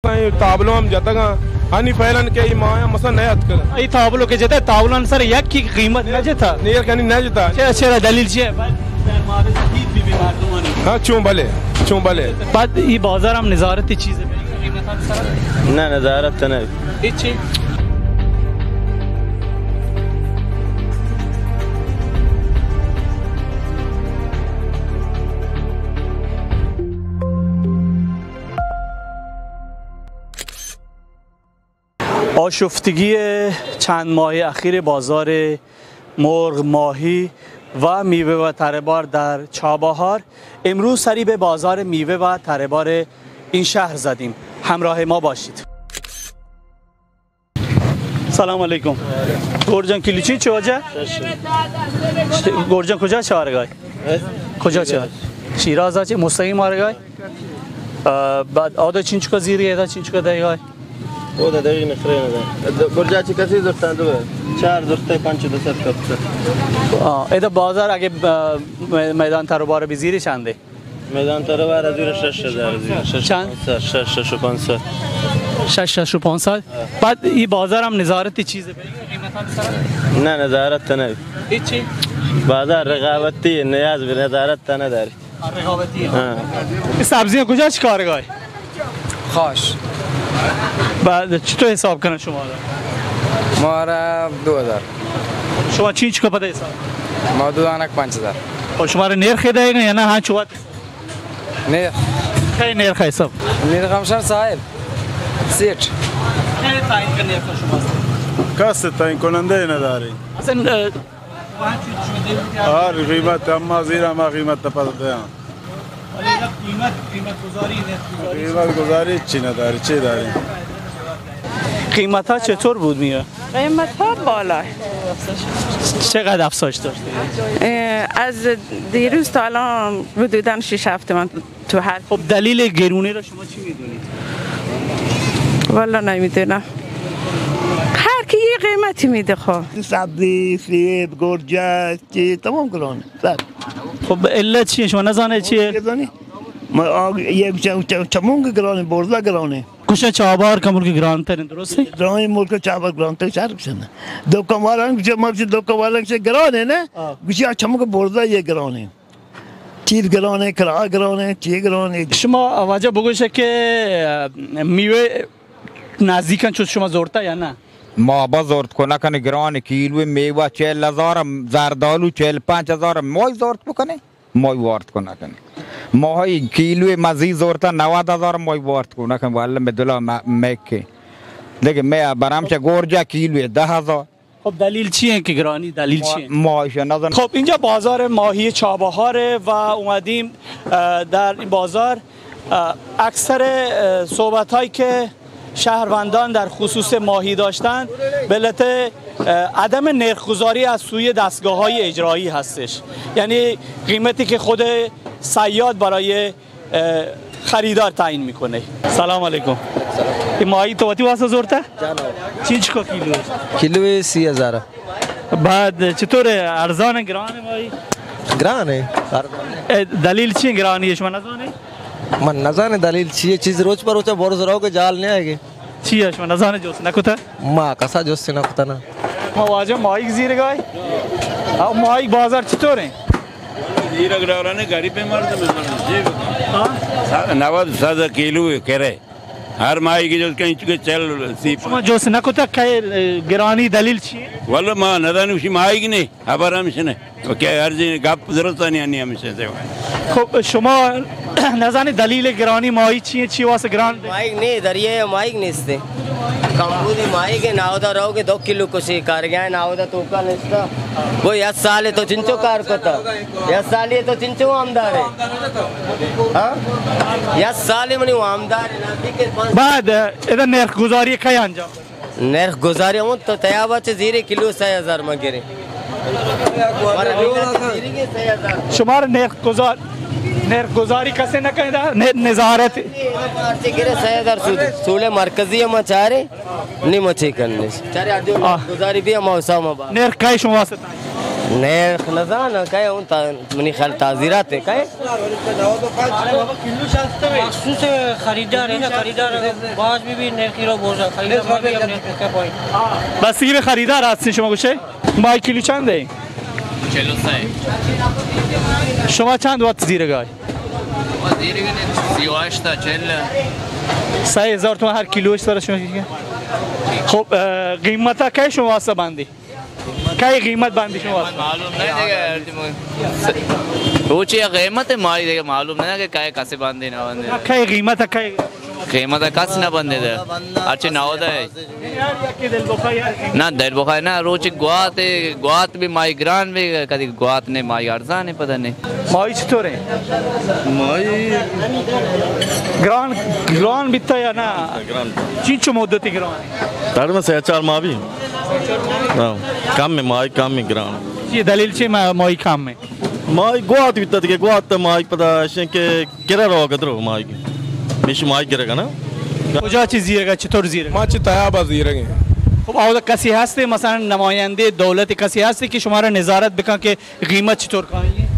ताबलो हम जतगा हानि फैलन के माया मसा नया अतकर ई ताबलो के जते ताबलो सर एक की कीमत न जता नेर कनी न जता अच्छा दलील छे हां चूं भले बाद ई बाजार हम नजारत चीज ना नजारत न इच्छी آشفتگی چند ماه اخیر بازار مرغ، ماهی و میوه و تره‌بار در چابهار. امروز سری به بازار میوه و تره‌بار این شهر زدیم. همراه ما باشید. سلام علیکم. گرجان کیلو چی وجه؟ گرجان کجا چهارگاه؟ کجا چهار؟ شیراز چه مستقیم آرگاه؟ بعد آدا چینچکا زیری ادا چینچکا دایگاه؟ او دا دقیق نخرین دا گرجاچی کسی زرتن دو چهار زرته پنج دو کپت ایده بازار اگه میدان تره‌بار بزیری چنده؟ میدان تره‌بار از زیر 6000 چند؟ 6500 6500 بعد این بازار هم نظارت چیزه نه نظارت نه هیچی بازار رقابتی نیاز به نظارت نداری رقابتی این سبزی کجا چیکارگاه؟ خاش بعد چطور حساب کنه شما ما را 2000 شما چی چیکار پده حساب؟ ما دو دانک 5000 و شما را نرخ دهیگه یا نه ها چوات؟ نرخ خیلی نرخ حساب نرخ همشان ساحل سیٹ خیلی تعیین کنه نرخ شما کسی تعیین کننده نداری اصلا هر قیمت اما زیر اما قیمت پدده هم قیمت گذاری چی نداری چی داری قیمت ها چطور بود میگه؟ قیمت ها بالا چقدر افزایش داشته؟ از دیروز تا الان حدوداً 6 هفته من تو هر خب دلیل گرونی را شما چی میدونید؟ والا نمیدونم هر کی یه قیمتی میده خب سبزی، سیب، گرجه چی تمام گرانه خب علت چیه شما نزانه چیه؟ ما یک چمونگ گرانه برزه گرانه کشه چابهار که مرغ گران ترین درسته؟ راه مرغ چابهار گران تر شهر بشنه دکانواران که ما دکانواران که گرانه نه گوشی چمونگ برزه یه گرانه چیز گرانه کرا گرانه چی گرانه شما آواجه بگوشه که میوه نزدیکن چون شما زورتا یا نه؟ ما بازارت کنه کنه گران کیلو میوه 40000 زردالو 45000 مای زورت بکنه مای وارد کنه کنه ماهای کیلو مزی زورتا 90000 مای وارد کنه کنه والله مدلا مکه دیگه می برام چه گرجا کیلو 10000 خب دلیل چیه که گرانی دلیل چیه؟ ماهیش نظر خب اینجا بازار ماهی چابهاره و اومدیم در این بازار اکثر صحبت هایی که شهروندان در خصوص ماهی داشتن به علت عدم نرخ‌گذاری از سوی دستگاه‌های اجرایی هستش، یعنی قیمتی که خود صیاد برای خریدار تعیین میکنه. سلام علیکم. این ماهی توتی واسه زورته؟ چی چکا کیلو؟ کیلو 30000 بعد چطوره ارزان گران ماهی؟ گرانه دلیل چیه گرانی شما نزانه؟ من نزانه دلیل چیه چیز روز پر روز برز راو که جال نه آگه چیه شما نزانه جوست نکوتا؟ ما کسا جوست نکوتا نه ما واجه ماهی زیرگاه ماهی بازار چطوره؟ زیرگاه غریب مرد من 90 کیلو کره هر ماهی کی جو کہیں چل سیپ شما جوست نکوتا که گرانی دلیل چیه؟ والله ما ندانیم شی ماهی کی نه خبر همشنه که هر جین گپ ضرورت نی همیشه خب شما نزانی دلیل گرانی ماهی چیه چی واسه گران ماهی نه دریه ماهی نیست کمبودی ماهی के नावदा रहो के 2 किलो कुछ कर गया नावदा तो का निस्ता वो 10 साल है तो चिंचो कार कोता 10 साल है तो चिंचो आमदार है हां 10 साल में आमदार है नदी के بعد اذا نرخ گذاری کی انجام نرخ گذاری اون تو تیابا چه زیر کیلو 3000 مگیره شما نرخ گذاری کسی نکنه نظارت چه گیره 3000 سوله مرکزی ما چاره نی مچی کنه چاره گذاری بیا ما ساما با نرخ کی شما واسه نرخ نزان که اون منی خیال تعذیرات که مخصوص خریدار ہے نا خریدار باز بھی نرخی رو بوزا خریدار مالی هم نرخ که پایین بستگی به خریدار هستین شما گوشه؟ مای کیلو چنده؟ 43 شما چند وات زیر گای؟ زیر گای 38 تا 40 3000 تومان هر کیلوش داره شما دیگه. خب قیمتا کی شما واسه بندی؟ کی قیمت بندی شما واسه؟ معلوم نہیں دیگه وہ چیز قیمت مالی دیگه معلوم نہیں کہ کای کیسے باندھے نہ باندھے کی قیمتا کی قیمت کس نہ بندے دے اچھا نہ ہوتا ہے نہ دل بخای نہ روچ گوات بھی مائی گران بھی کدی گوات نے مائی ارزان ہے پتہ نہیں مائی چطوره؟ ماهی گران بیتا یا نه؟ چه مدتی گرانه؟ تقریبا 3-4 ماه بھی کم میں ماهی کم میں گران چی دلیل چی ماهی کم میں؟ ماهی گوات بیتا دیگه گوات ماهی پتہ که گره رو قدرو ماهی میشه ماهی گره کنه کجا چی زیرگه چطور زیرگه؟ ما چی تیابا زیرگه خب آوازه کسی هسته مثلا نماینده دولت کسی هسته که شما را نظارت بکن که قیمت چطور کنید؟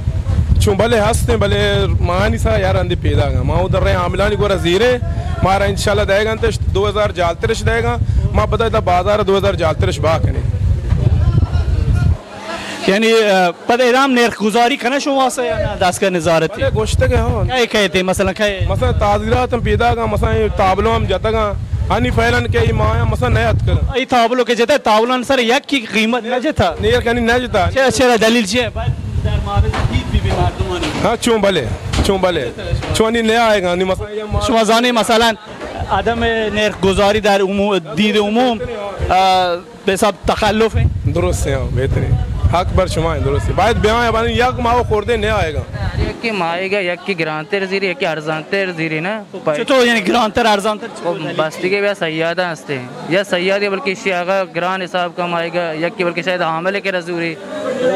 چون بله هستیم بله مانی سا یار اندی پیدا گا ما ادھر رہے عاملانی گورا زیره مارا انشالله دے گا انتش 2000 جالترش دے گا ما پتہ تا بازار 2000 جالترش با کنی یعنی پتہ ادام نرخ گزاری کنه شما واسه یا نه دستگاه نظارتی بله گوشته که ها کی کہتے مثلا کی مثلا تعذیرات هم پیدا گا مثلا تابلو هم جاتا گا هنی فعلا که ای مایا مثلا نیت کر ای تابلو که جتا تابلو سر یک کی قیمت نجتا نیر کنی نجتا چرا دلیل چیه در معرض دید بی مردمانی ها چون بله چونی نه آئے گا مثلا شما زانی مثلا عدم نرخ گذاری در دید عموم به حساب تخلف ہے درست ہے بہترین حق بر شما ہے درست ہے باید بیان ہے بانی یک ماو خورده نه آئے گا یک کی مائے گا یک کی گرانتر زیری یک کی ارزانتر زیری نا چطور یعنی گرانتر ارزانتر بستی کے بیا سیادہ ہستے ہیں یا سیادی بلکہ شیعہ گران حساب کم آئے گا یک کی بلکہ شاید حاملے کے رزوری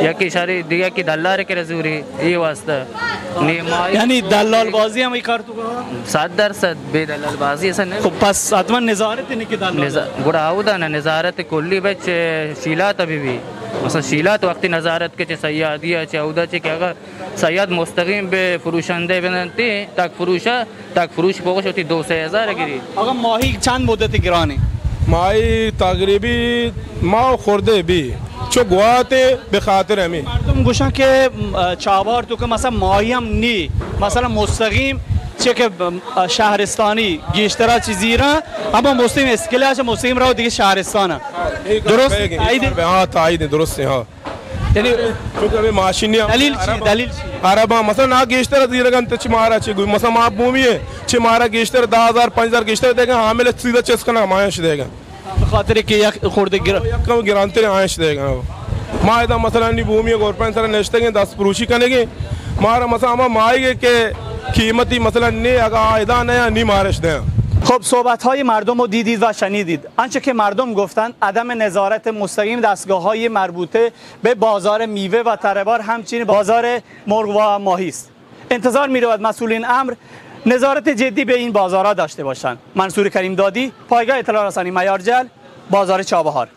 یک کی شاری دیگه کی دلار کے رزوری یہ واسطہ یعنی دلال بازی هم ای کار تو 100% بے دلال بازی ایسا نہیں خب پس حتما نظارت نہیں کہ دلال گوڑا آودا نا نظارت کلی بچ شیلات ابھی بھی مثلا شیلات وقتی نظارت کے چه سیادی چه اودا چه که اگر سیاد مستقیم به فروشنده بننتی تک فروش پوگش ہوتی 2-3 گیری آقا ماهی چند مدت گرانه؟ ماهی تقریبی ماو خورده بی چو گواته به خاطر همی مردم گوشن که چابهار تو که مثلا ماهی هم نی مثلا مستقیم چه که شهرستانی گیشترا چیزی را اما مستقیم اسکله مستقیم را دیگه شهرستانه درست؟ ها تایید درسته ها یعنی چون ماشینی دلیل چی؟ عربا مثلا نا گیشتر دیرگان تچ مارا چه مثلا ما بومیه چه مارا گیشتر 10000 5000 گیشتر دیگه حامل سیده چس کنه مایش دیگه به خاطر که یک خورده کم گرانتر آیش دیگه ما ایدا مثلا نی بومیه گورپن سره نشته 10 فروشی کنه مارا مثلا ما مایه که قیمتی مثلا نه اگه ایدا نه نی مارش ده خب صحبت‌های مردم رو دیدید و شنیدید. آنچه که مردم گفتند عدم نظارت مستقیم دستگاه‌های مربوطه به بازار میوه و تره‌بار همچنین بازار مرغ و ماهی است. انتظار می‌رود مسئولین امر نظارت جدی به این بازارها داشته باشند. منصور کریم دادی، پایگاه اطلاع رسانی معیار جل، بازار چابهار.